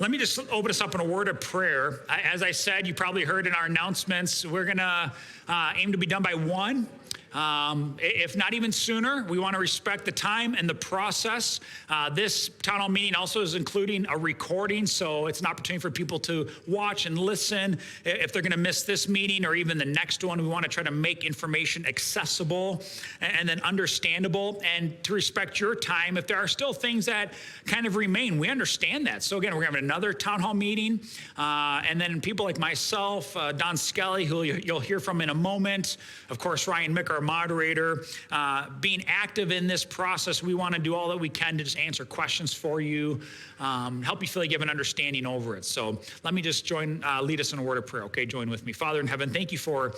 Let me just open us up in a word of prayer. As I said, you probably heard in our announcements, we're going to aim to be done by 1. If not even sooner. We want to respect the time and the process. This town hall meeting also is including a recording, so it's an opportunity for people to watch and listen. If they're going to miss this meeting or even the next one, we want to try to make information accessible and then understandable, and to respect your time. If there are still things that kind of remain, we understand that. So again, we're having another town hall meeting, and then people like myself, Don Skelly, who you'll hear from in a moment, of course, Ryan Mick, our moderator, being active in this process. We want to do all that we can to just answer questions for you, help you feel like you have an understanding over it. So let me just lead us in a word of prayer. Okay, join with me. Father in heaven, thank you for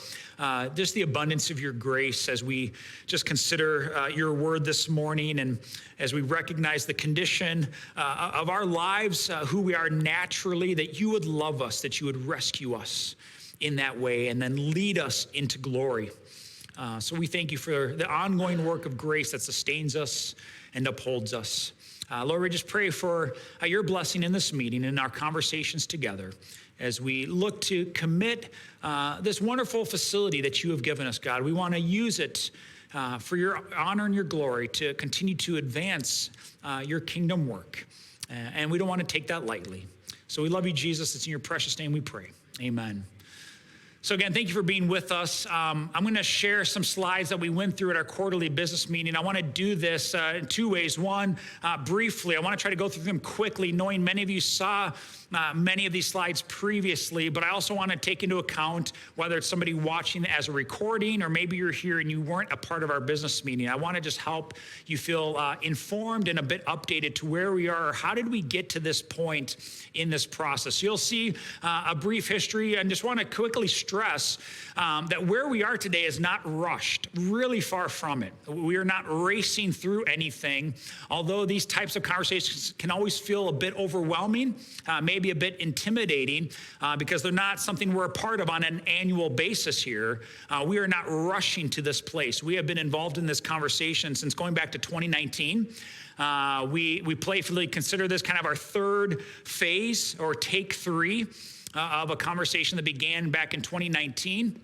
just the abundance of your grace as we just consider your word this morning, and as we recognize the condition of our lives, who we are naturally, that you would love us, that you would rescue us in that way, and then lead us into glory. So we thank you for the ongoing work of grace that sustains us and upholds us. Lord, we just pray for your blessing in this meeting and our conversations together as we look to commit this wonderful facility that you have given us, God. We want to use it for your honor and your glory to continue to advance your kingdom work. And we don't want to take that lightly. So we love you, Jesus. It's in your precious name we pray. Amen. So again, thank you for being with us. I'm going to share some slides that we went through at our quarterly business meeting. I want to do this in 2 ways. One, briefly, I want to try to go through them quickly, knowing many of you saw many of these slides previously, but I also want to take into account whether it's somebody watching as a recording or maybe you're here and you weren't a part of our business meeting. I want to just help you feel informed and a bit updated to where we are. How did we get to this point in this process? You'll see a brief history, and just want to quickly stress that where we are today is not rushed, really far from it. We are not racing through anything, although these types of conversations can always feel a bit overwhelming, maybe a bit intimidating, because they're not something we're a part of on an annual basis here. We are not rushing to this place. We have been involved in this conversation since going back to 2019. We playfully consider this kind of our third phase, or take 3 of a conversation that began back in 2019,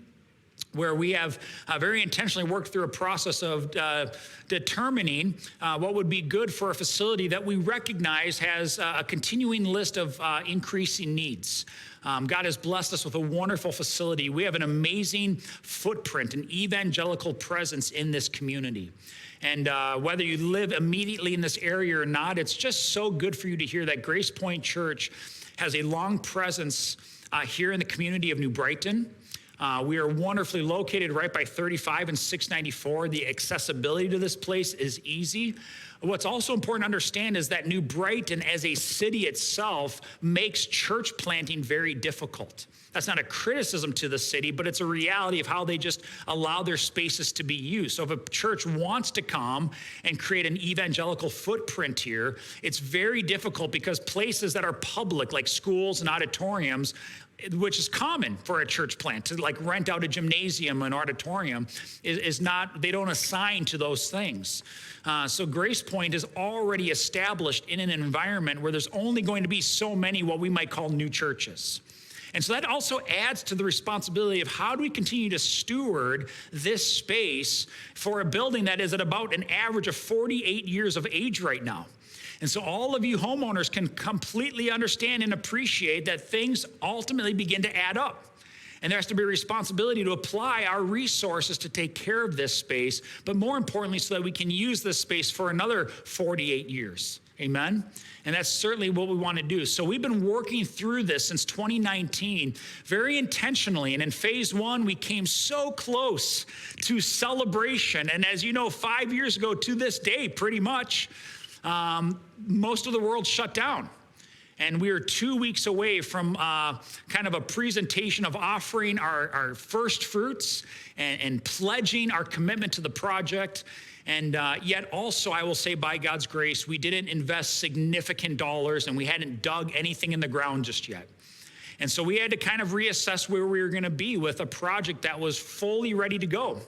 where we have very intentionally worked through a process of determining what would be good for a facility that we recognize has a continuing list of increasing needs. God has blessed us with a wonderful facility. We have an amazing footprint, an evangelical presence in this community. And whether you live immediately in this area or not, it's just so good for you to hear that Grace Point Church has a long presence here in the community of New Brighton. We are wonderfully located right by 35 and 694. The accessibility to this place is easy. What's also important to understand is that New Brighton as a city itself makes church planting very difficult. That's not a criticism to the city, but it's a reality of how they just allow their spaces to be used. So if a church wants to come and create an evangelical footprint here, it's very difficult because places that are public, like schools and auditoriums, which is common for a church plant to like rent out a gymnasium, an auditorium, is not, they don't assign to those things. So Grace Point is already established in an environment where there's only going to be so many what we might call new churches. And so that also adds to the responsibility of how do we continue to steward this space for a building that is at about an average of 48 years of age right now. And so all of you homeowners can completely understand and appreciate that things ultimately begin to add up. And there has to be a responsibility to apply our resources to take care of this space, but more importantly, so that we can use this space for another 48 years. Amen? And that's certainly what we want to do. So we've been working through this since 2019 very intentionally. And in phase 1, we came so close to celebration. And as you know, 5 years ago to this day, pretty much, most of the world shut down. And we are 2 weeks away from kind of a presentation of offering our first fruits and pledging our commitment to the project. And yet also, I will say by God's grace, we didn't invest significant dollars and we hadn't dug anything in the ground just yet. And so we had to kind of reassess where we were going to be with a project that was fully ready to go.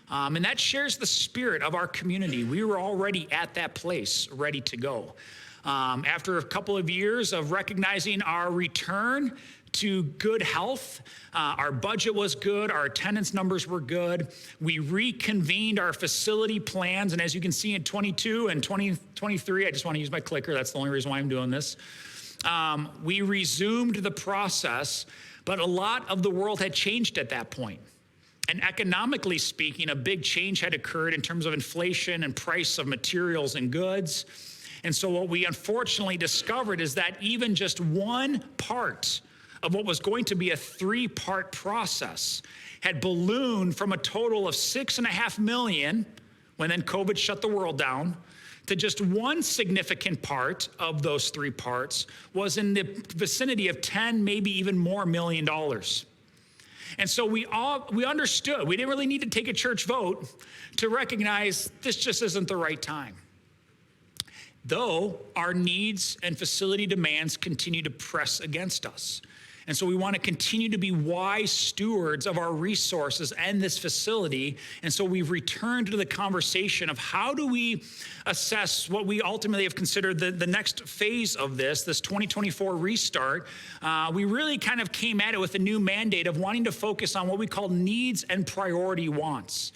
And that shares the spirit of our community. We were already at that place, ready to go. After a couple of years of recognizing our return to good health, our budget was good, our attendance numbers were good. We reconvened our facility plans, and as you can see in 22 and 2023, I just want to use my clicker, that's the only reason why I'm doing this. We resumed the process, but a lot of the world had changed at that point. And economically speaking, a big change had occurred in terms of inflation and price of materials and goods. And so what we unfortunately discovered is that even just one part of what was going to be a 3-part process had ballooned from a total of 6.5 million, when then COVID shut the world down, to just one significant part of those 3 parts was in the vicinity of 10, maybe even more $1 million. And so we understood, we didn't really need to take a church vote to recognize this just isn't the right time. Though our needs and facility demands continue to press against us. And so we want to continue to be wise stewards of our resources and this facility. And so we've returned to the conversation of how do we assess what we ultimately have considered the next phase of this 2024 restart. We really kind of came at it with a new mandate of wanting to focus on what we call needs and priority wants.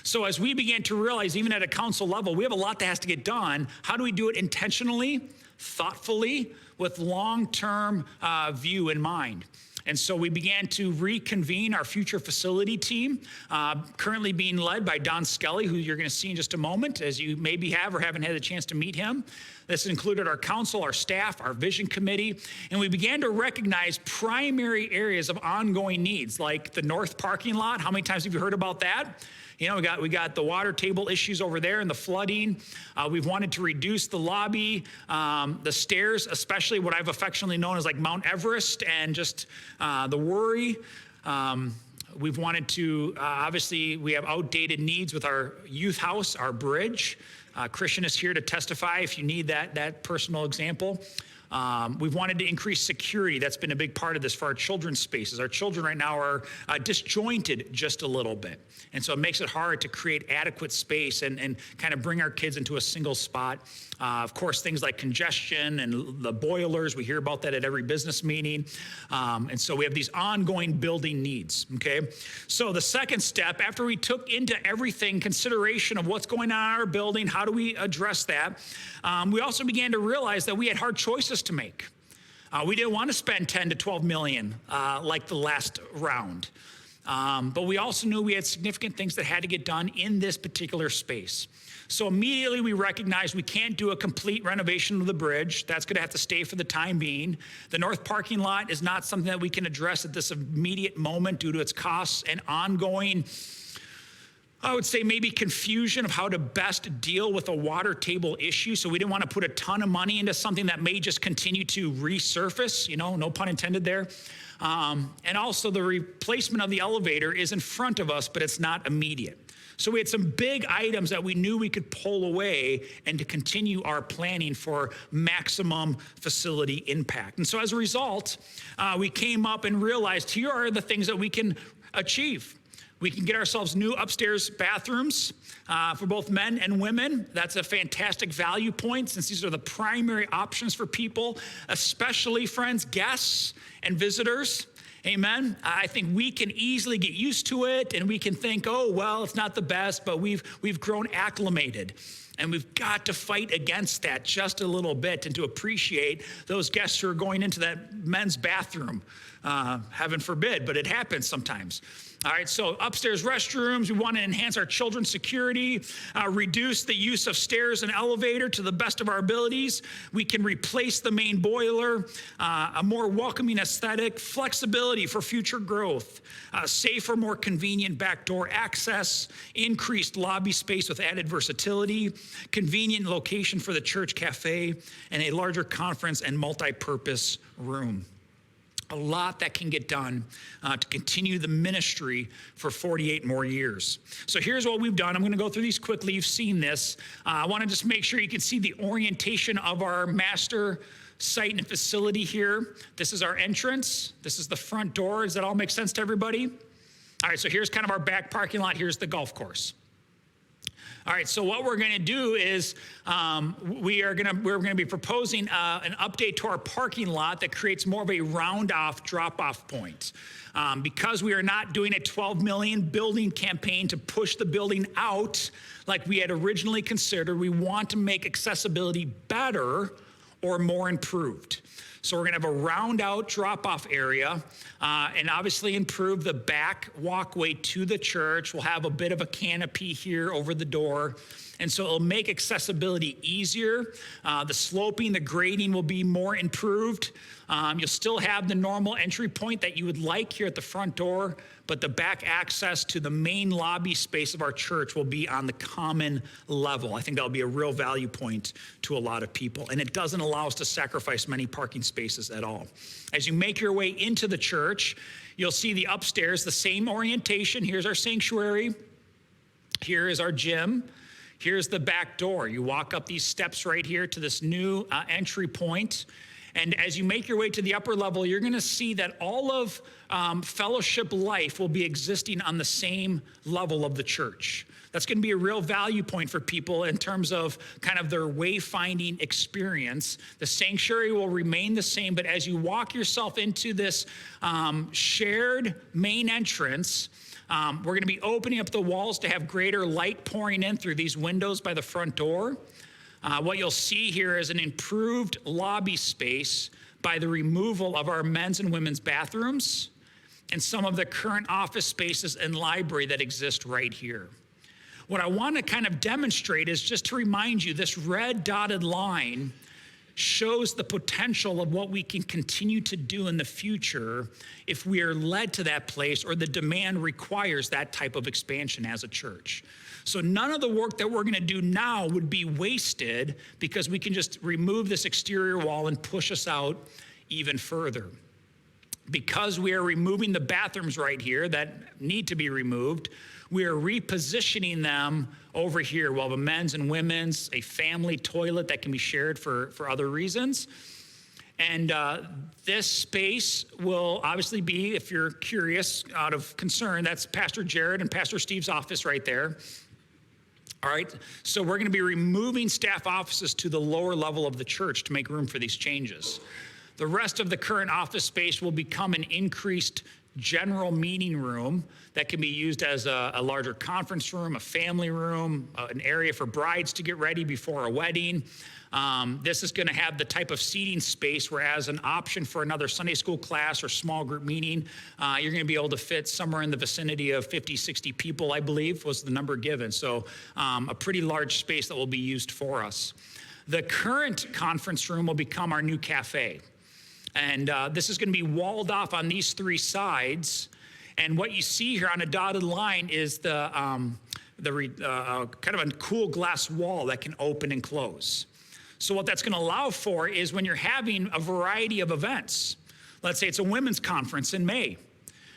So as we began to realize, even at a council level, we have a lot that has to get done. How do we do it intentionally, thoughtfully, with long-term view in mind? And so we began to reconvene our future facility team, currently being led by Don Skelly, who you're going to see in just a moment, as you maybe have or haven't had a chance to meet him. This included our council, our staff, our vision committee, and we began to recognize primary areas of ongoing needs, like the north parking lot. How many times have you heard about that? You know, we got the water table issues over there and the flooding. We've wanted to reduce the lobby, the stairs, especially what I've affectionately known as like Mount Everest, and just the worry. We've wanted to, obviously, we have outdated needs with our youth house, our bridge. Christian is here to testify if you need that personal example. We've wanted to increase security. That's been a big part of this for our children's spaces. Our children right now are disjointed just a little bit. And so it makes it hard to create adequate space and kind of bring our kids into a single spot. Of course, things like congestion and the boilers, we hear about that at every business meeting. And so we have these ongoing building needs, okay? So the second step, after we took into everything consideration of what's going on in our building, how do we address that? We also began to realize that we had hard choices to make. We didn't want to spend 10 to 12 million like the last round. But we also knew we had significant things that had to get done in this particular space. So immediately we recognized we can't do a complete renovation of the bridge. That's going to have to stay for the time being. The north parking lot is not something that we can address at this immediate moment due to its costs and ongoing, I would say, maybe confusion of how to best deal with a water table issue. So we didn't want to put a ton of money into something that may just continue to resurface, you know, no pun intended there. And also the replacement of the elevator is in front of us, but it's not immediate. So we had some big items that we knew we could pull away and to continue our planning for maximum facility impact. And so as a result, we came up and realized here are the things that we can achieve. We can get ourselves new upstairs bathrooms for both men and women. That's a fantastic value point since these are the primary options for people, especially, friends, guests and visitors. Amen. I think we can easily get used to it and we can think, oh, well, it's not the best, but we've grown acclimated. And we've got to fight against that just a little bit and to appreciate those guests who are going into that men's bathroom. Heaven forbid, but it happens sometimes. All right, so upstairs restrooms, we want to enhance our children's security, reduce the use of stairs and elevator to the best of our abilities. We can replace the main boiler, a more welcoming aesthetic, flexibility for future growth, safer, more convenient backdoor access, increased lobby space with added versatility, convenient location for the church cafe, and a larger conference and multi-purpose room. A lot that can get done to continue the ministry for 48 more years. So here's what we've done. I'm going to go through these quickly. You've seen this. I want to just make sure you can see the orientation of our master site and facility here. This is our entrance. This is the front door. Does that all make sense to everybody? All right, so here's kind of our back parking lot. Here's the golf course. All right, so what we're going to do is we're going to be proposing an update to our parking lot that creates more of a round-off, drop-off point. Because we are not doing a 12 million building campaign to push the building out like we had originally considered, we want to make accessibility better or more improved. So we're going to have a round out drop-off area and obviously improve the back walkway to the church. We'll have a bit of a canopy here over the door. And so it'll make accessibility easier. The sloping, the grading will be more improved. You'll still have the normal entry point that you would like here at the front door, but the back access to the main lobby space of our church will be on the common level. I think that'll be a real value point to a lot of people. And it doesn't allow us to sacrifice many parking spaces at all. As you make your way into the church, you'll see the upstairs, the same orientation. Here's our sanctuary. Here is our gym. Here's the back door. You walk up these steps right here to this new entry point. And as you make your way to the upper level, you're going to see that all of fellowship life will be existing on the same level of the church. That's going to be a real value point for people in terms of kind of their wayfinding experience. The sanctuary will remain the same, but as you walk yourself into this shared main entrance, we're going to be opening up the walls to have greater light pouring in through these windows by the front door. What you'll see here is an improved lobby space by the removal of our men's and women's bathrooms and some of the current office spaces and library that exist right here. What I want to kind of demonstrate is just to remind you, this red dotted line shows the potential of what we can continue to do in the future if we are led to that place or the demand requires that type of expansion as a church. So none of the work that we're going to do now would be wasted because we can just remove this exterior wall and push us out even further. Because we are removing the bathrooms right here that need to be removed, we are repositioning them over here. We'll have a men's and women's, a family toilet that can be shared for other reasons. And this space will obviously be, if you're curious, out of concern, that's Pastor Jared and Pastor Steve's office right there. All right, so we're going to be removing staff offices to the lower level of the church to make room for these changes. The rest of the current office space will become an increased general meeting room that can be used as a larger conference room, a family room, an area for brides to get ready before a wedding. This is going to have the type of seating space where, as an option for another Sunday school class or small group meeting, you're going to be able to fit somewhere in the vicinity of 50, 60 people, I believe, was the number given. So a pretty large space that will be used for us. The current conference room will become our new cafe. And this is going to be walled off on these three sides. And what you see here on a dotted line is the kind of a cool glass wall that can open and close. So what that's going to allow for is when you're having a variety of events, let's say it's a women's conference in May,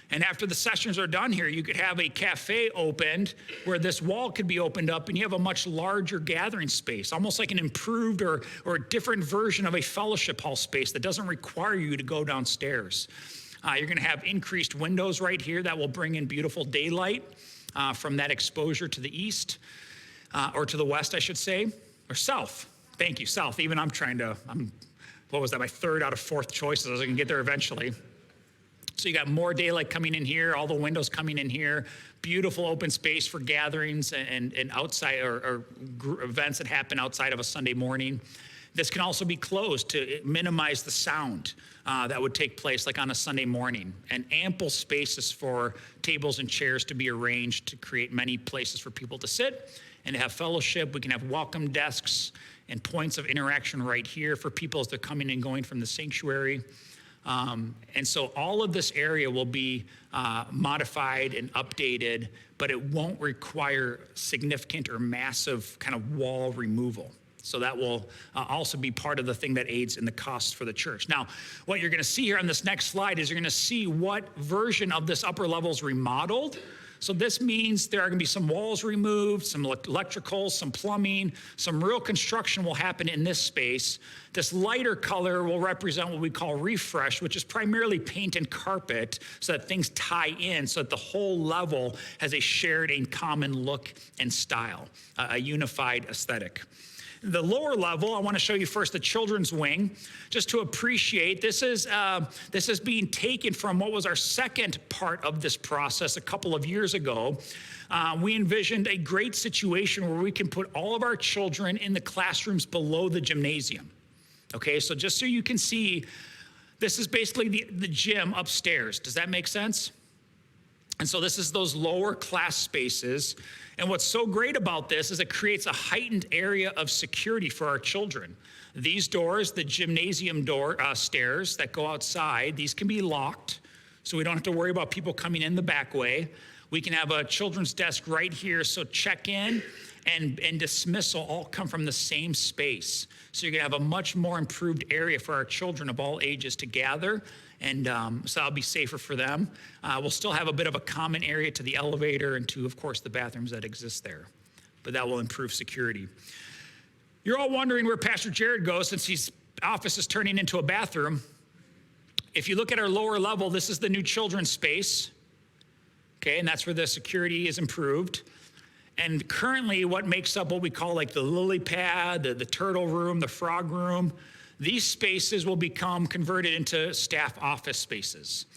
and after the sessions are done here, you could have a cafe opened where this wall could be opened up and you have a much larger gathering space, almost like an improved or a different version of a fellowship hall space that doesn't require you to go downstairs. You're going to have increased windows right here that will bring in beautiful daylight from that exposure to the east, or to the west, I should say, or south. Thank you, south. Even what was that, my third out of fourth choices. I was going to get there eventually. So you got more daylight coming in here, all the windows coming in here, beautiful open space for gatherings and outside or events that happen outside of a Sunday morning. This can also be closed to minimize the sound that would take place like on a Sunday morning, and ample spaces for tables and chairs to be arranged to create many places for people to sit and to have fellowship. We can have welcome desks and points of interaction right here for people as they're coming and going from the sanctuary. And so all of this area will be modified and updated, but it won't require significant or massive kind of wall removal. So that will also be part of the thing that aids in the costs for the church. Now, what you're going to see here on this next slide is you're going to see what version of this upper level is remodeled. So this means there are going to be some walls removed, some electrical, some plumbing, some real construction will happen in this space. This lighter color will represent what we call refresh, which is primarily paint and carpet, so that things tie in, so that the whole level has a shared and common look and style, a unified aesthetic. The lower level, I want to show you first the children's wing, just to appreciate this is being taken from what was our second part of this process a couple of years ago. We envisioned a great situation where we can put all of our children in the classrooms below the gymnasium. Okay, so just so you can see, this is basically the gym upstairs. Does that make sense? And so this is those lower class spaces. And what's so great about this is it creates a heightened area of security for our children. These doors, the gymnasium door stairs that go outside, these can be locked, so we don't have to worry about people coming in the back way. We can have a children's desk right here, so check-in and dismissal all come from the same space. So you're gonna have a much more improved area for our children of all ages to gather, and so that'll be safer for them. We'll still have a bit of a common area to the elevator and to, of course, the bathrooms that exist there, but that will improve security. You're all wondering where Pastor Jared goes since his office is turning into a bathroom. If you look at our lower level, this is the new children's space, okay, and that's where the security is improved. And currently what makes up what we call like the lily pad, the turtle room, the frog room, these spaces will become converted into staff office spaces.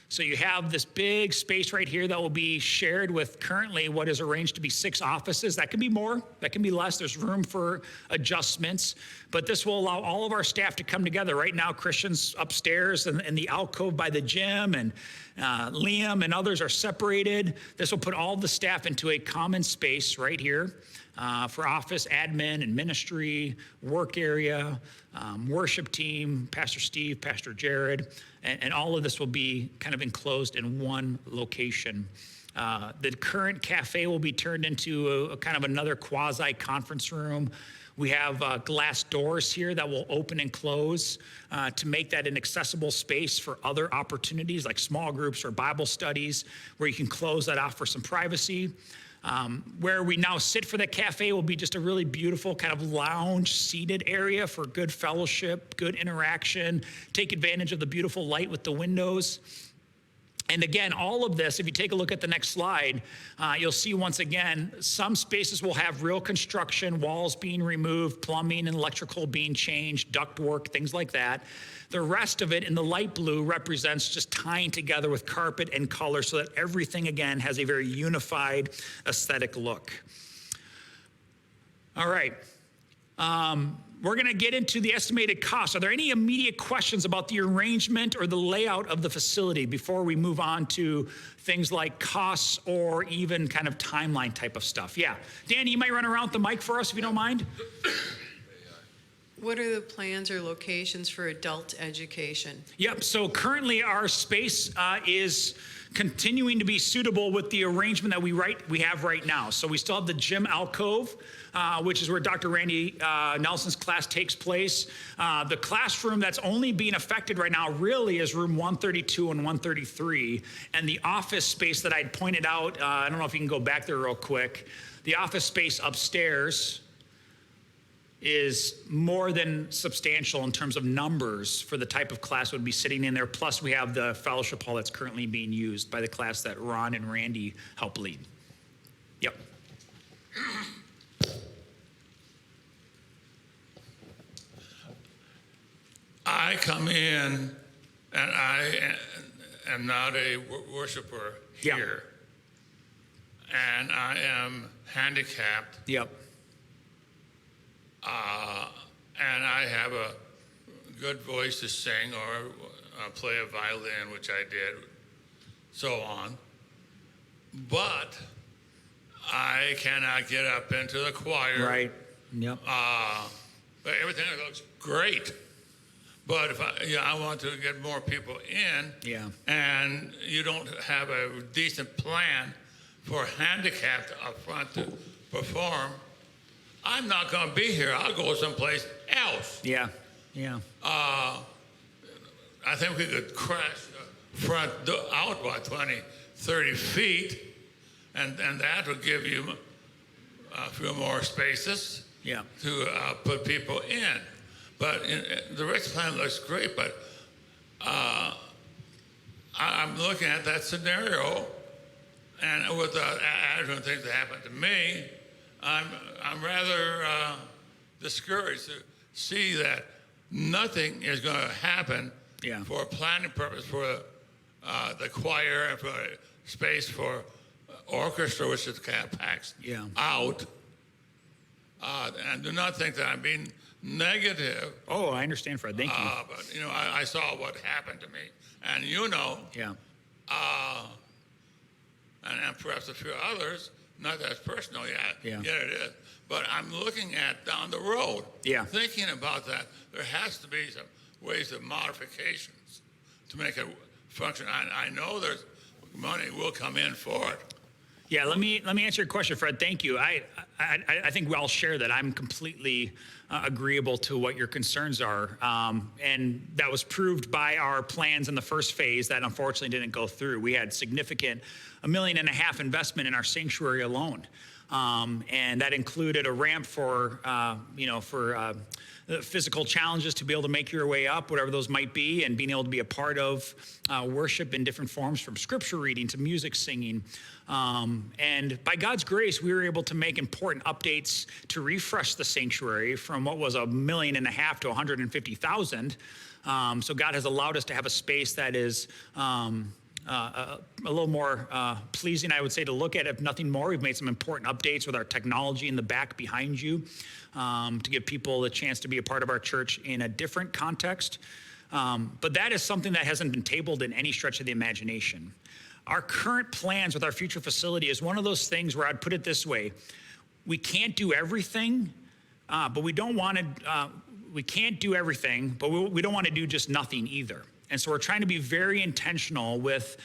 So you have this big space right here that will be shared with currently what is arranged to be 6 offices. That can be more, that can be less. There's room for adjustments, but this will allow all of our staff to come together. Right now, Christian's upstairs in the alcove by the gym, and Liam and others are separated. This will put all the staff into a common space right here for office, admin, and ministry, work area, worship team, Pastor Steve, Pastor Jared, and all of this will be kind of enclosed in one location. The current cafe will be turned into a kind of another quasi-conference room. We have glass doors here that will open and close to make that an accessible space for other opportunities like small groups or Bible studies, where you can close that off for some privacy. Where we now sit for the cafe will be just a really beautiful kind of lounge seated area for good fellowship, good interaction, take advantage of the beautiful light with the windows. And again, all of this, if you take a look at the next slide, you'll see once again, some spaces will have real construction, walls being removed, plumbing and electrical being changed, ductwork, things like that. The rest of it in the light blue represents just tying together with carpet and color so that everything, again, has a very unified aesthetic look. All right. We're going to get into the estimated costs. Are there any immediate questions about the arrangement or the layout of the facility before we move on to things like costs or even kind of timeline type of stuff? Yeah. Danny, you might run around with the mic for us if you don't mind. What are the plans or locations for adult education? Yep, so currently our space is continuing to be suitable with the arrangement that we have right now. So we still have the gym alcove, which is where Dr. Randy Nelson's class takes place. The classroom that's only being affected right now really is room 132 and 133. And the office space that I'd pointed out, I don't know if you can go back there real quick, the office space upstairs is more than substantial in terms of numbers for the type of class that would be sitting in there. Plus we have the fellowship hall that's currently being used by the class that Ron and Randy help lead. Yep. I come in and I am not a worshiper here. And I am handicapped. Yep. And I have a good voice to sing or play a violin, which I did, so on. But I cannot get up into the choir. Right. Yep. But everything looks great. But if I want to get more people in, and you don't have a decent plan for handicapped up front to perform, I'm not going to be here. I'll go someplace else. Yeah. I think we could crash the front out by 20, 30 feet, and that will give you a few more spaces Yeah. to put people in. But the Rick's plan looks great, but I'm looking at that scenario, and with the adverse things that happened to me, I'm rather discouraged to see that nothing is going to happen Yeah. for a planning purpose for the choir and for space for orchestra, which is kind of packed Yeah. out. And do not think that I'm being negative, Oh, I understand, Fred. Thank you. but I saw what happened to me, and Yeah. and perhaps a few others, not as personal yet. Yeah. Yet it is. But I'm looking at down the road, Yeah. thinking about that. There has to be some ways of modifications to make it function. I know there's money will come in for it. Yeah, let me answer your question, Fred. Thank you. I think we all share that. I'm completely agreeable to what your concerns are, and that was proved by our plans in the first phase that unfortunately didn't go through. We had significant $1.5 million investment in our sanctuary alone, and that included a ramp for physical challenges to be able to make your way up, whatever those might be, and being able to be a part of worship in different forms, from scripture reading to music singing. And by God's grace, we were able to make important updates to refresh the sanctuary from what was $1.5 million to 150,000. So God has allowed us to have a space that is a little more pleasing, I would say, to look at. If nothing more, we've made some important updates with our technology in the back behind you to give people the chance to be a part of our church in a different context. But that is something that hasn't been tabled in any stretch of the imagination. Our current plans with our future facility is one of those things where I'd put it this way: we can't do everything, but we don't want to. We can't do everything, but we don't want to do just nothing either. And so we're trying to be very intentional with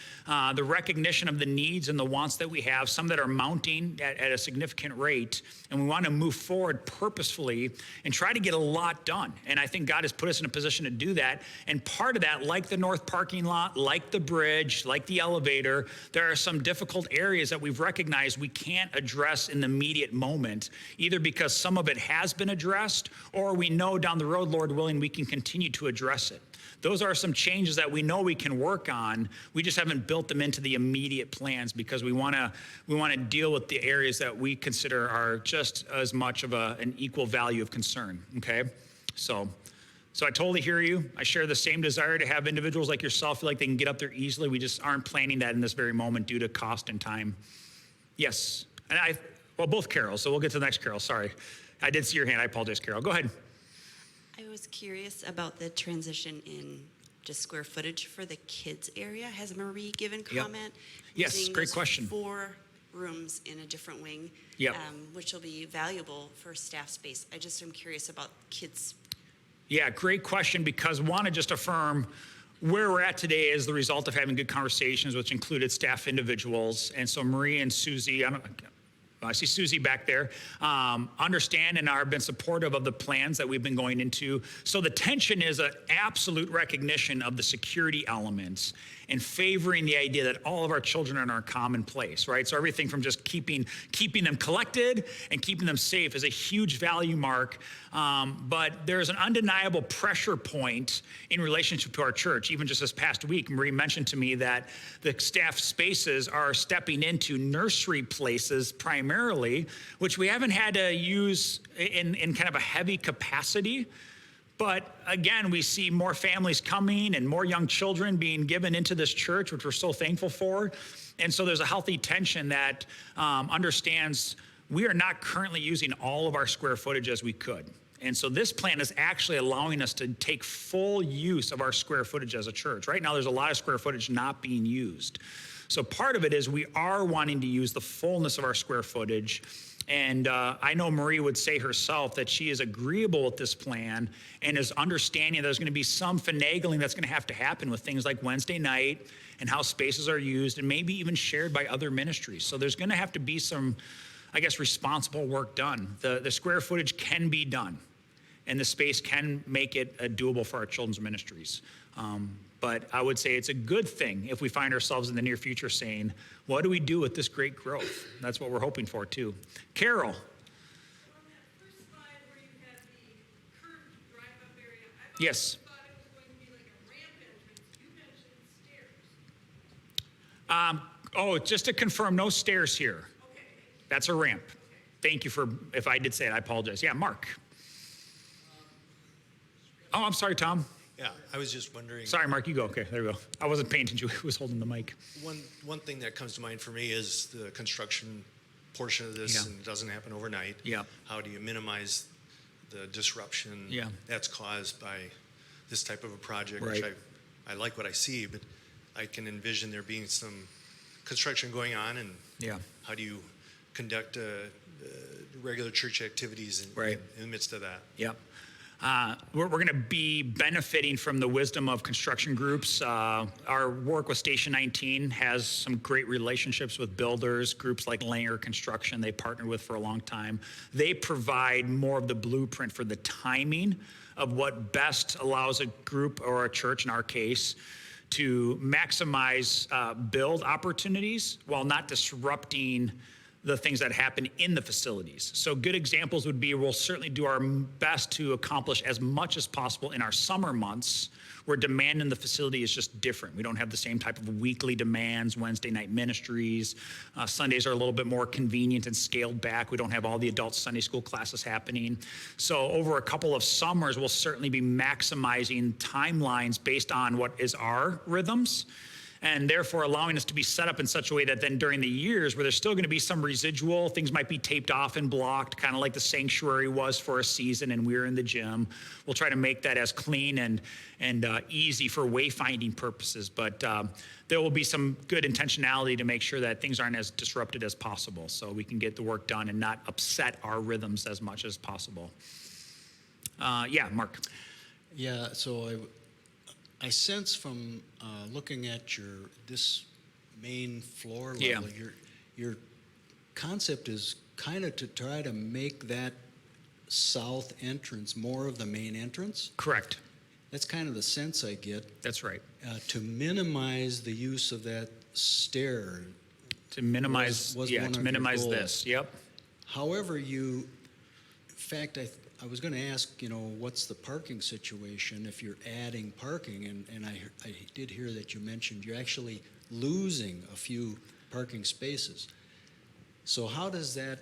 the recognition of the needs and the wants that we have, some that are mounting at a significant rate. And we want to move forward purposefully and try to get a lot done. And I think God has put us in a position to do that. And part of that, like the north parking lot, like the bridge, like the elevator, there are some difficult areas that we've recognized we can't address in the immediate moment, either because some of it has been addressed, or we know down the road, Lord willing, we can continue to address it. Those are some changes that we know we can work on. We just haven't built them into the immediate plans because we want to deal with the areas that we consider are just as much of an equal value of concern. Okay, so I totally hear you. I share the same desire to have individuals like yourself feel like they can get up there easily. We just aren't planning that in this very moment due to cost and time. Yes, and both Carols. So we'll get to the next Carol. Sorry, I did see your hand. I apologize, Carol. Go ahead. I was curious about the transition in just square footage for the kids area. Has Marie given comment? Yes, Using great those question. 4 rooms in a different wing, Yep. Which will be valuable for staff space. I just am curious about kids. Yeah, great question, because I want to just affirm where we're at today is the result of having good conversations, which included staff individuals. And so Marie and Susie, I see Susie back there, understand and have been supportive of the plans that we've been going into. So the tension is an absolute recognition of the security elements and favoring the idea that all of our children are in our common place, right? So everything from just keeping them collected and keeping them safe is a huge value mark. But there's an undeniable pressure point in relationship to our church. Even just this past week, Marie mentioned to me that the staff spaces are stepping into nursery places primarily, which we haven't had to use in kind of a heavy capacity. But again, we see more families coming and more young children being given into this church, which we're so thankful for. And so there's a healthy tension that understands we are not currently using all of our square footage as we could. And so this plan is actually allowing us to take full use of our square footage as a church. Right now, there's a lot of square footage not being used. So part of it is we are wanting to use the fullness of our square footage. And I know Marie would say herself that she is agreeable with this plan and is understanding there's going to be some finagling that's going to have to happen with things like Wednesday night and how spaces are used and maybe even shared by other ministries. So there's going to have to be some, I guess, responsible work done. The square footage can be done. and the space can make it doable for our children's ministries. But I would say it's a good thing if we find ourselves in the near future saying, what do we do with this great growth? That's what we're hoping for too. Carol. Yes. Just to confirm, no stairs here. Okay. That's a ramp. Okay. Thank you for, if I did say it, I apologize. Yeah, Mark. Oh, I'm sorry, Tom. Yeah, I was just wondering. Sorry, Mark, you go. Okay, there we go. I wasn't paying attention. Who was holding the mic? One thing that comes to mind for me is the construction portion of this, Yeah. and it doesn't happen overnight. Yeah. How do you minimize the disruption Yeah. that's caused by this type of a project? Right. Which I like what I see, but I can envision there being some construction going on, and Yeah. how do you conduct regular church activities Right. in the midst of that? Yep. We're going to be benefiting from the wisdom of construction groups. Our work with Station 19 has some great relationships with builders, groups like Langer Construction they partnered with for a long time. They provide more of the blueprint for the timing of what best allows a group or a church, in our case, to maximize build opportunities while not disrupting the things that happen in the facilities. So good examples would be we'll certainly do our best to accomplish as much as possible in our summer months where demand in the facility is just different. We don't have the same type of weekly demands, Wednesday night ministries. Sundays are a little bit more convenient and scaled back. We don't have all the adult Sunday school classes happening. So over a couple of summers, we'll certainly be maximizing timelines based on what is our rhythms, and therefore allowing us to be set up in such a way that then during the years where there's still going to be some residual, things might be taped off and blocked, kind of like the sanctuary was for a season and we were in the gym. We'll try to make that as clean and easy for wayfinding purposes, but there will be some good intentionality to make sure that things aren't as disrupted as possible so we can get the work done and not upset our rhythms as much as possible. Yeah, Mark. Yeah, so I sense from looking at this main floor level, Yeah. your concept is kind of to try to make that south entrance more of the main entrance. Correct. That's kind of the sense I get. That's right. To minimize the use of that stair. To minimize, was yeah, one to of your minimize goals. this. Yep. However, in fact, I was going to ask, what's the parking situation if you're adding parking? And I did hear that you mentioned you're actually losing a few parking spaces. So how does that,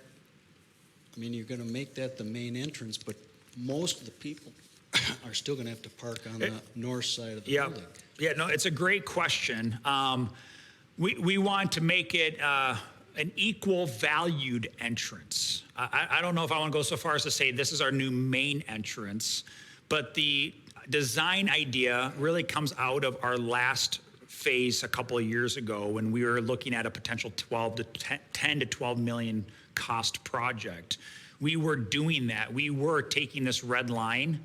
you're going to make that the main entrance, but most of the people are still going to have to park on the north side of the building. Yeah, no, it's a great question. We want to make it an equal valued entrance. I don't know if I want to go so far as to say this is our new main entrance, but the design idea really comes out of our last phase a couple of years ago when we were looking at a potential 10 to 12 million cost project. We were doing that. We were taking this red line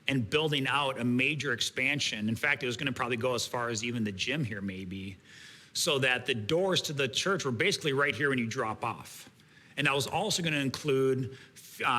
and building out a major expansion. In fact, it was going to probably go as far as even the gym here maybe, so that the doors to the church were basically right here when you drop off. And that was also going to include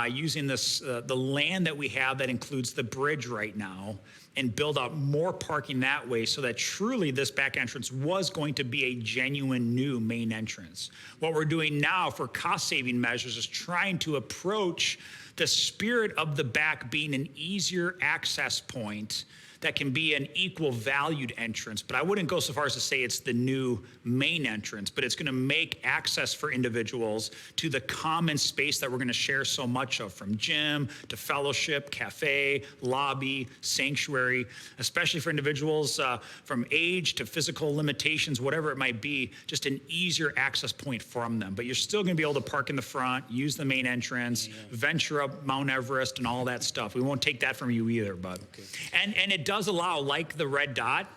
using the land that we have that includes the bridge right now and build out more parking that way so that truly this back entrance was going to be a genuine new main entrance. What we're doing now for cost saving measures is trying to approach the spirit of the back being an easier access point that can be an equal valued entrance. But I wouldn't go so far as to say it's the new main entrance, but it's gonna make access for individuals to the common space that we're gonna share so much of, from gym to fellowship, cafe, lobby, sanctuary, especially for individuals from age to physical limitations, whatever it might be, just an easier access point from them. But you're still gonna be able to park in the front, use the main entrance, venture up Mount Everest and all that stuff. We won't take that from you either, bud. Okay. And it does allow, like the red dot,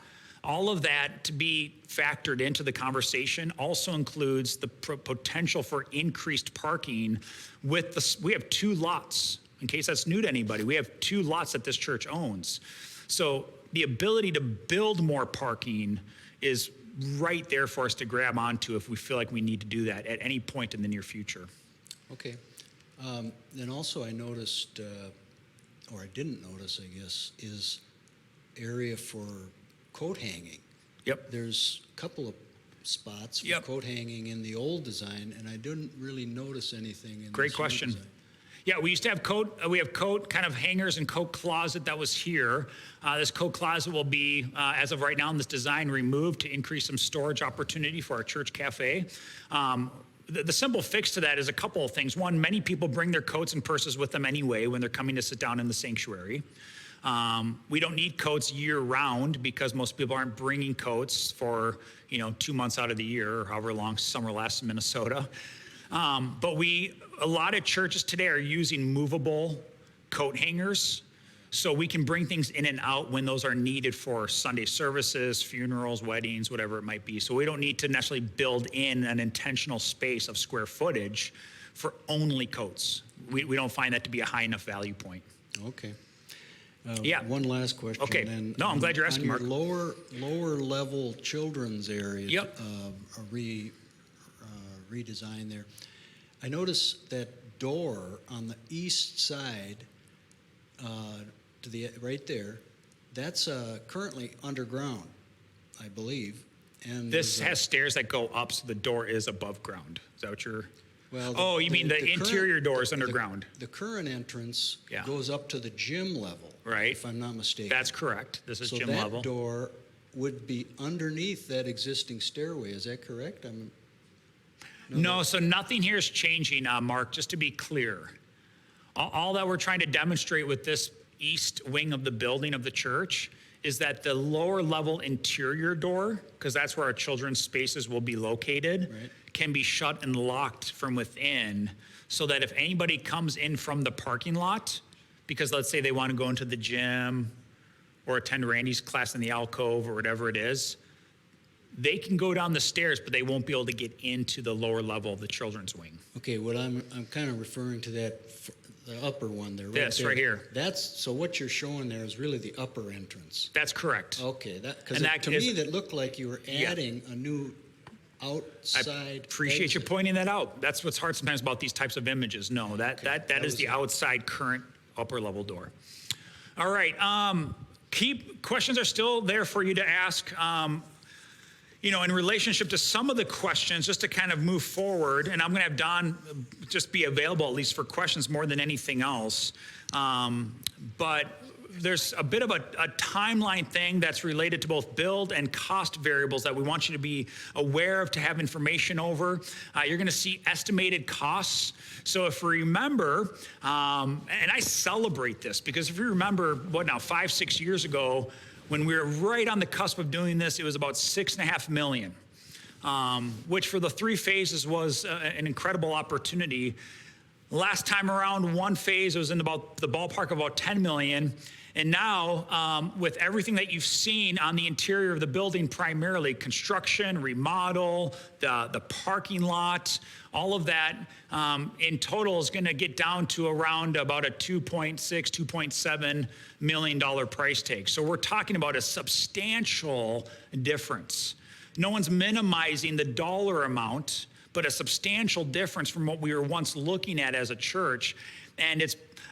all of that to be factored into the conversation. Also includes the potential for increased parking with we have 2 lots, in case that's new to anybody. We have 2 lots that this church owns. So the ability to build more parking is right there for us to grab onto if we feel like we need to do that at any point in the near future. Okay. Then also I noticed or I didn't notice, I guess, is area for coat hanging. Yep. There's a couple of spots for Yep. coat hanging in the old design, and I didn't really notice anything in Great this new question. design. Yeah, we used to have coat. We have coat kind of hangers and coat closet that was here. This coat closet will be, as of right now in this design, removed to increase some storage opportunity for our church cafe. The simple fix to that is a couple of things. One, many people bring their coats and purses with them anyway when they're coming to sit down in the sanctuary. We don't need coats year round because most people aren't bringing coats for 2 months out of the year or however long summer lasts in Minnesota. But a lot of churches today are using movable coat hangers, so we can bring things in and out when those are needed for Sunday services, funerals, weddings, whatever it might be. So we don't need to necessarily build in an intentional space of square footage for only coats. We don't find that to be a high enough value point. Okay. Yeah. One last question. Okay. Then. No, I'm glad you're asking, On your Mark. lower level children's area. Yep. Redesign there. I noticed that door on the east side, to the right there, that's currently underground, I believe. And This there's a- has stairs that go up, so the door is above ground. Is that what you're? Well, Oh, you mean the current- interior door is underground? The current entrance Yeah. goes up to the gym level, Right. if I'm not mistaken. That's correct. This is so gym that level. door would be underneath that existing stairway. Is that correct? No, so nothing here is changing, Mark, just to be clear. All that we're trying to demonstrate with this east wing of the building of the church is that the lower level interior door, because that's where our children's spaces will be located, Right. can be shut and locked from within so that if anybody comes in from the parking lot, because let's say they want to go into the gym or attend Randy's class in the alcove or whatever it is, they can go down the stairs, but they won't be able to get into the lower level of the children's wing. Okay, what I'm kind of referring to the upper one there. This, there. right here. So what you're showing there is really the upper entrance. That's correct. Okay, because And that to is- me that looked like you were Yeah. adding a new I outside. appreciate you exit. pointing that out. That's what's hard sometimes about these types of images. No, that that is was the it. outside current upper level door. All right. Questions are still there for you to ask. In relationship to some of the questions, just to kind of move forward, and I'm going to have Don just be available at least for questions more than anything else. But there's a bit of a timeline thing that's related to both build and cost variables that we want you to be aware of, to have information over. You're going to see estimated costs. So if you remember, and I celebrate this because if you remember, 5-6 years ago, when we were right on the cusp of doing this, it was about $6.5 million, which for the 3 phases was an incredible opportunity. Last time around, one phase was in about the ballpark of about 10 million. And now, with everything that you've seen on the interior of the building, primarily construction, remodel, the parking lot, all of that in total is going to get down to around about a $2.6, $2.7 million price tag. So we're talking about a substantial difference. No one's minimizing the dollar amount, but a substantial difference from what we were once looking at as a church. And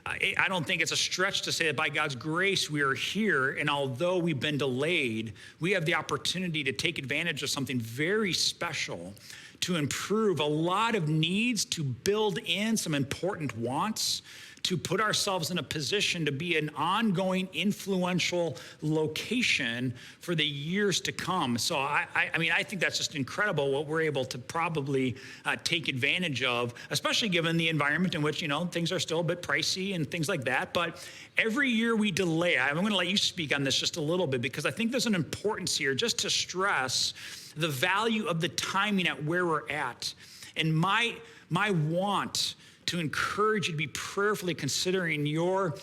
I don't think it's a stretch to say that by God's grace, we are here. And although we've been delayed, we have the opportunity to take advantage of something very special to improve a lot of needs, to build in some important wants, to put ourselves in a position to be an ongoing influential location for the years to come. So I think that's just incredible what we're able to probably take advantage of, especially given the environment in which, things are still a bit pricey and things like that. But every year we delay, I'm going to let you speak on this just a little bit because I think there's an importance here just to stress the value of the timing at where we're at. And my want to encourage you to be prayerfully considering your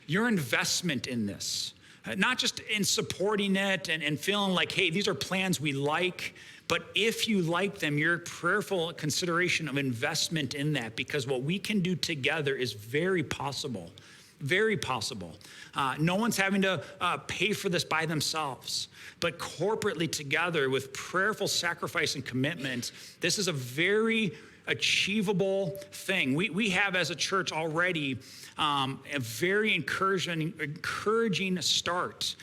investment in this. Not just in supporting it and feeling like, hey, these are plans we like, but if you like them, your prayerful consideration of investment in that, because what we can do together is very possible. Very possible. No one's having to pay for this by themselves, but corporately together with prayerful sacrifice and commitment, this is a very achievable thing. We have as a church already a very encouraging start.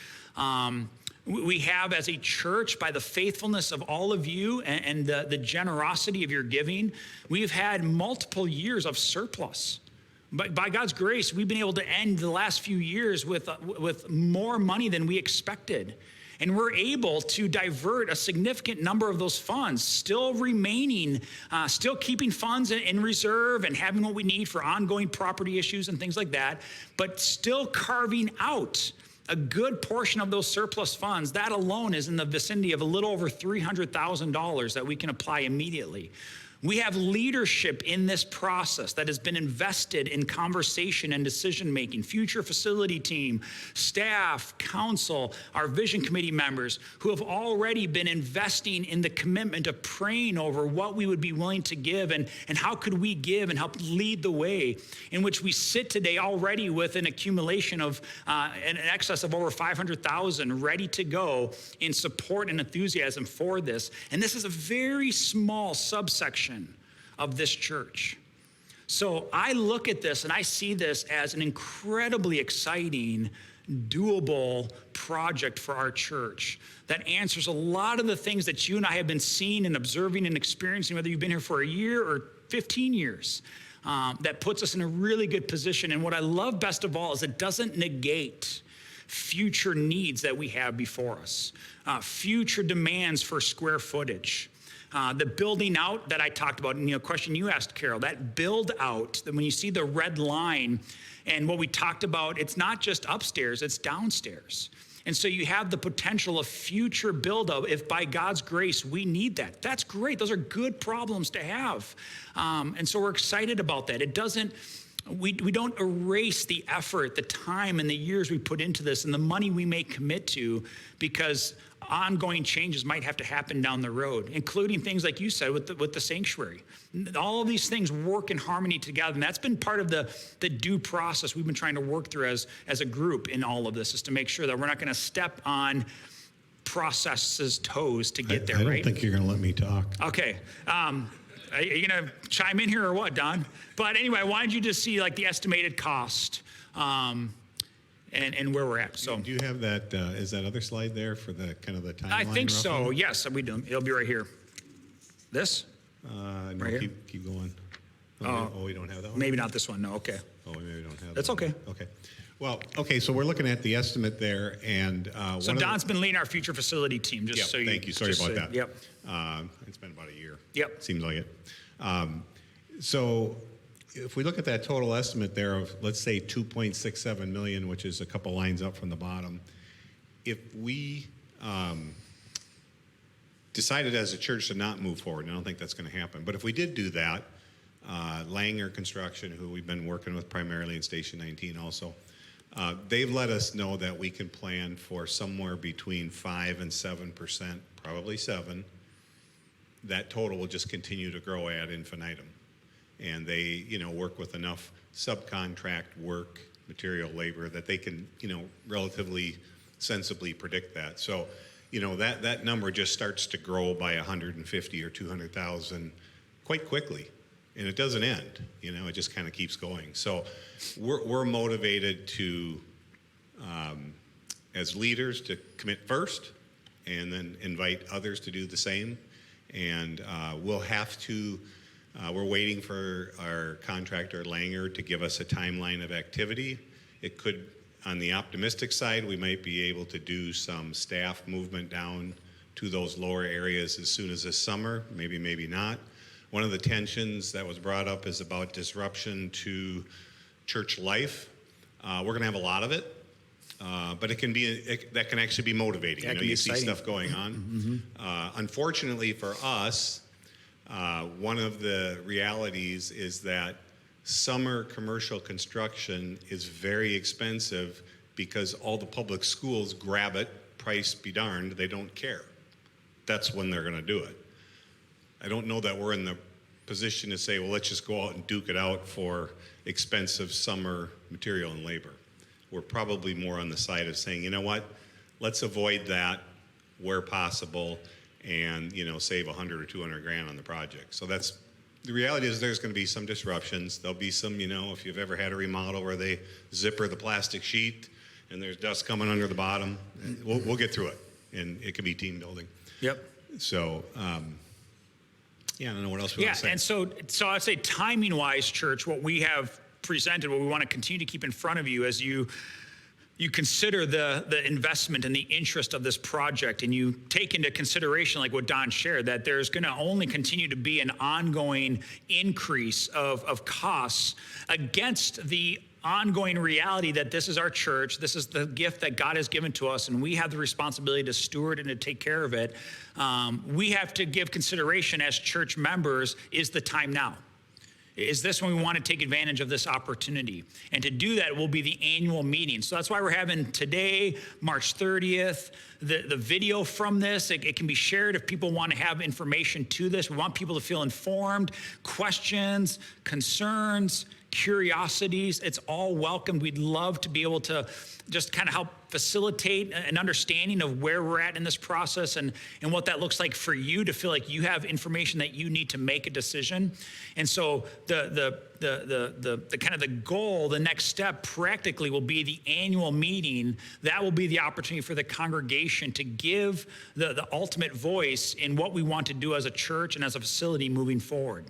We have as a church, by the faithfulness of all of you and the generosity of your giving, we've had multiple years of surplus. But by God's grace, we've been able to end the last few years with more money than we expected. And we're able to divert a significant number of those funds, still remaining, still keeping funds in reserve and having what we need for ongoing property issues and things like that, but still carving out a good portion of those surplus funds. That alone is in the vicinity of a little over $300,000 that we can apply immediately. We have leadership in this process that has been invested in conversation and decision-making, future facility team, staff, council, our vision committee members who have already been investing in the commitment of praying over what we would be willing to give and how could we give and help lead the way, in which we sit today already with an accumulation of an excess of over 500,000 ready to go in support and enthusiasm for this. And this is a very small subsection of this church. So I look at this and I see this as an incredibly exciting, doable project for our church that answers a lot of the things that you and I have been seeing and observing and experiencing, whether you've been here for a year or 15 years. That puts us in a really good position. And what I love best of all is it doesn't negate future needs that we have before us, future demands for square footage. The building out that I talked about, and question you asked, Carol, that build out, that when you see the red line and what we talked about, it's not just upstairs, it's downstairs. And so you have the potential of future build up if by God's grace we need that. That's great. Those are good problems to have. And so we're excited about that. It doesn't, we don't erase the effort, the time, and the years we put into this and the money we may commit to, because ongoing changes might have to happen down the road, including things like you said with the sanctuary. All of these things work in harmony together, and that's been part of the due process we've been trying to work through as a group in all of this, is to make sure that we're not going to step on process's toes to get there, I don't right? think you're going to let me talk. Okay. Are you going to chime in here or what, Don? But anyway, I wanted you to see like the estimated cost and where we're at. So Do you have that, is that other slide there for the kind of the timeline? I think so. roughly? Yes, we do. It'll be right here. This? No, Right here? keep going. We don't have that one? Maybe not this one. No. Okay. Oh, we maybe don't have That's that one. okay. Okay. Well, okay, so we're looking at the estimate there, and So Don's been leading our future facility team. Just Yeah, so you. thank you. Sorry just about so- that. Yep. It's been about a year. Yep. Seems like it. So if we look at that total estimate there of, let's say, 2.67 million, which is a couple lines up from the bottom, if we decided as a church to not move forward, and I don't think that's going to happen, but if we did do that, Langer Construction, who we've been working with primarily in Station 19 also, they've let us know that we can plan for somewhere between 5 and 7%, probably 7. That total will just continue to grow ad infinitum. And they, work with enough subcontract work, material, labor, that they can, relatively sensibly predict that. So, that number just starts to grow by 150 or 200,000 quite quickly. And it doesn't end, it just kind of keeps going. So we're motivated to, as leaders, to commit first and then invite others to do the same. And we'll have to, we're waiting for our contractor Langer to give us a timeline of activity. It could, on the optimistic side, we might be able to do some staff movement down to those lower areas as soon as this summer, maybe not. One of the tensions that was brought up is about disruption to church life. We're going to have a lot of it, but it can be that can actually be motivating. That can be You see exciting. stuff going on. Unfortunately for us, one of the realities is that summer commercial construction is very expensive because all the public schools grab it, price be darned, they don't care. That's when they're going to do it. I don't know that we're in the position to say, well, let's just go out and duke it out for expensive summer material and labor. We're probably more on the side of saying, you know what, let's avoid that where possible and, save 100 or 200 grand on the project. So that's, The reality is there's going to be some disruptions. There'll be some, if you've ever had a remodel where they zipper the plastic sheet and there's dust coming under the bottom, we'll get through it, and it can be team building. Yep. So, I don't know what else we want to say. And so I'd say timing-wise, church, what we have presented, what we want to continue to keep in front of you as you consider the investment and the interest of this project, and you take into consideration, like what Don shared, that there's going to only continue to be an ongoing increase of costs against the ongoing reality that this is our church, this is the gift that God has given to us, and we have the responsibility to steward and to take care of it. We have to give consideration as church members, is the time now? Is this when we want to take advantage of this opportunity? And to do that will be the annual meeting. So that's why we're having today, March 30th, the video from this. It can be shared if people want to have information to this. We want people to feel informed, questions, concerns, curiosities. It's all welcomed. We'd love to be able to just kind of help facilitate an understanding of where we're at in this process and what that looks like for you to feel like you have information that you need to make a decision. And so the kind of the goal, the next step practically will be the annual meeting. That will be the opportunity for the congregation to give the ultimate voice in what we want to do as a church and as a facility moving forward.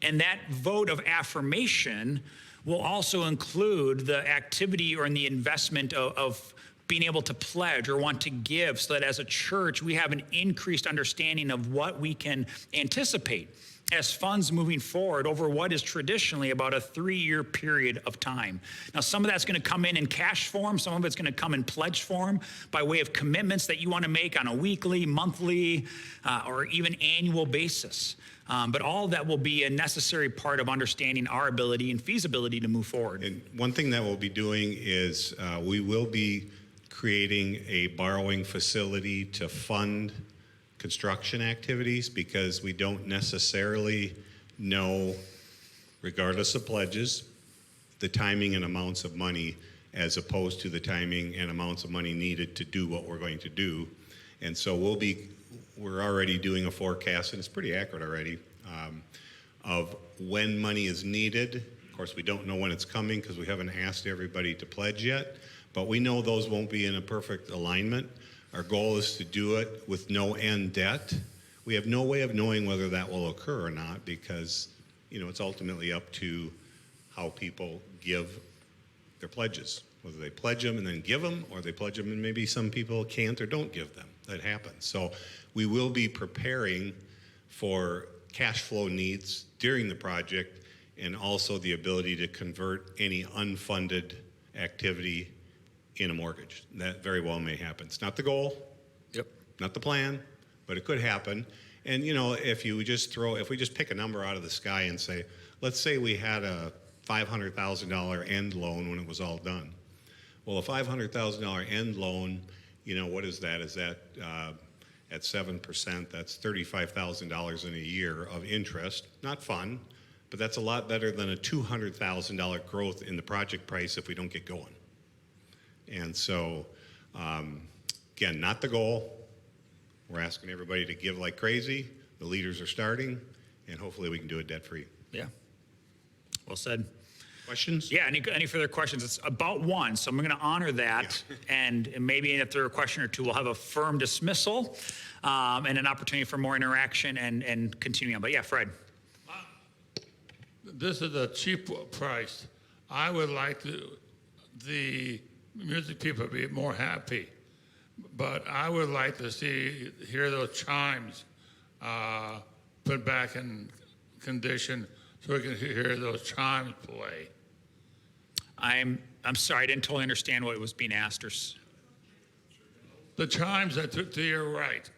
And that vote of affirmation will also include the activity or in the investment of being able to pledge or want to give, so that as a church, we have an increased understanding of what we can anticipate as funds moving forward over what is traditionally about a 3-year period of time. Now, some of that's going to come in cash form. Some of it's going to come in pledge form by way of commitments that you want to make on a weekly, monthly, or even annual basis. But all of that will be a necessary part of understanding our ability and feasibility to move forward. And one thing that we'll be doing is we will be creating a borrowing facility to fund construction activities, because we don't necessarily know, regardless of pledges, the timing and amounts of money as opposed to the timing and amounts of money needed to do what we're going to do. And so we're already doing a forecast, and it's pretty accurate already, of when money is needed. Of course, we don't know when it's coming because we haven't asked everybody to pledge yet, but we know those won't be in a perfect alignment. Our goal is to do it with no end debt. We have no way of knowing whether that will occur or not, because it's ultimately up to how people give their pledges, whether they pledge them and then give them, or they pledge them and maybe some people can't or don't give them. That happens. So we will be preparing for cash flow needs during the project, and also the ability to convert any unfunded activity in a mortgage. That very well may happen. It's not the goal. Yep. Not the plan, but it could happen. And if we just pick a number out of the sky and say, let's say we had a $500,000 end loan when it was all done. Well, a $500,000 end loan, what is that? Is that at 7%? That's $35,000 in a year of interest. Not fun, but that's a lot better than a $200,000 growth in the project price if we don't get going. And so, again, not the goal. We're asking everybody to give like crazy. The leaders are starting, and hopefully we can do it debt-free. Yeah. Well said. Questions? Yeah, any further questions? It's about 1, so I'm going to honor that. Yeah. And maybe if there are a question or two, we'll have a firm dismissal and an opportunity for more interaction and continuing on. But yeah, Fred. This is a cheap price. I would like the music people be more happy, but I would like to hear those chimes put back in condition so we can hear those chimes play. I'm sorry, I didn't totally understand what was being asked. The chimes that to your right,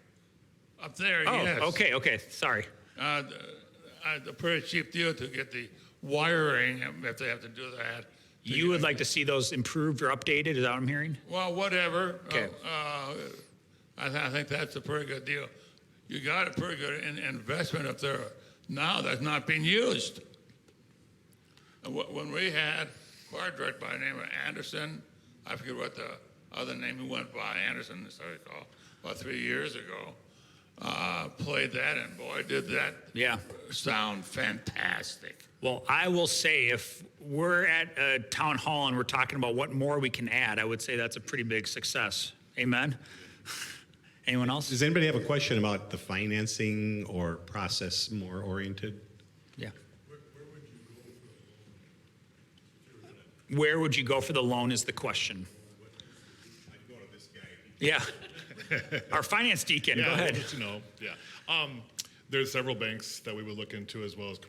up there. Oh, yes. Okay, sorry. A pretty cheap deal to get the wiring if they have to do that. You would like to see those improved or updated? Is that what I'm hearing? Well, whatever. Okay. I think that's a pretty good deal. You got a pretty good investment up there now that's not being used. When we had choir director by the name of Anderson, I forget what the other name he went by, Anderson, as I recall, about 3 years ago, played that, and boy, did that Yeah. sound fantastic. Well, I will say if we're at a town hall and we're talking about what more we can add, I would say that's a pretty big success. Amen? Anyone else? Does anybody have a question about the financing or process more oriented? Yeah. Where would you go for the loan is the question. I'd go to this guy. Yeah. Our finance deacon, go ahead. We'll let you know. Yeah. There's several banks that we would look into as well as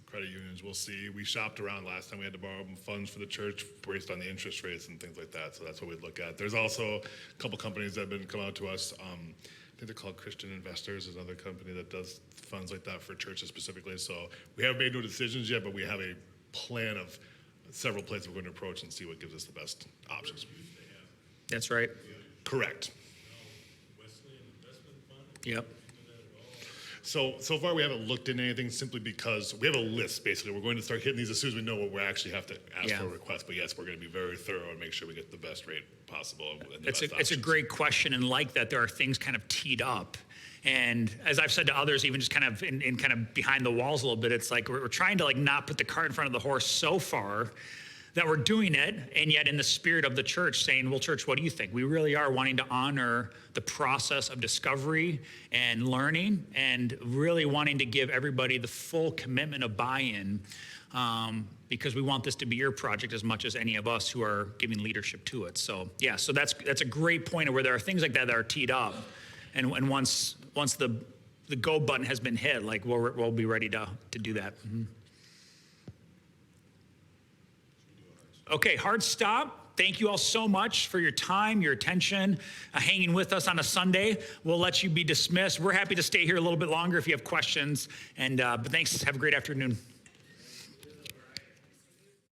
credit unions. We'll see. We shopped around last time. We had to borrow funds for the church based on the interest rates and things like that. So that's what we'd look at. There's also a couple companies that have been come out to us. I think they're called Christian Investors. Is another company that does funds like that for churches specifically. So we haven't made no decisions yet, but we have a plan of several places we're going to approach and see what gives us the best options. That's right. Correct. Yep. So far we haven't looked into anything simply because we have a list basically. We're going to start hitting these as soon as we know what we actually have to ask for a request. But yes, we're going to be very thorough and make sure we get the best rate possible. And It's best a options. great question, and like that, there are things kind of teed up. And as I've said to others, even just kind of in kind of behind the walls a little bit, it's like we're trying to like not put the cart in front of the horse so far that we're doing it, and yet in the spirit of the church saying, well, church, what do you think? We really are wanting to honor the process of discovery and learning and really wanting to give everybody the full commitment of buy-in because we want this to be your project as much as any of us who are giving leadership to it. So yeah, so that's a great point of where there are things like that that are teed up. And once the go button has been hit, like we'll be ready to do that. Mm-hmm. Okay, hard stop. Thank you all so much for your time, your attention, hanging with us on a Sunday. We'll let you be dismissed. We're happy to stay here a little bit longer if you have questions. But thanks. Have a great afternoon.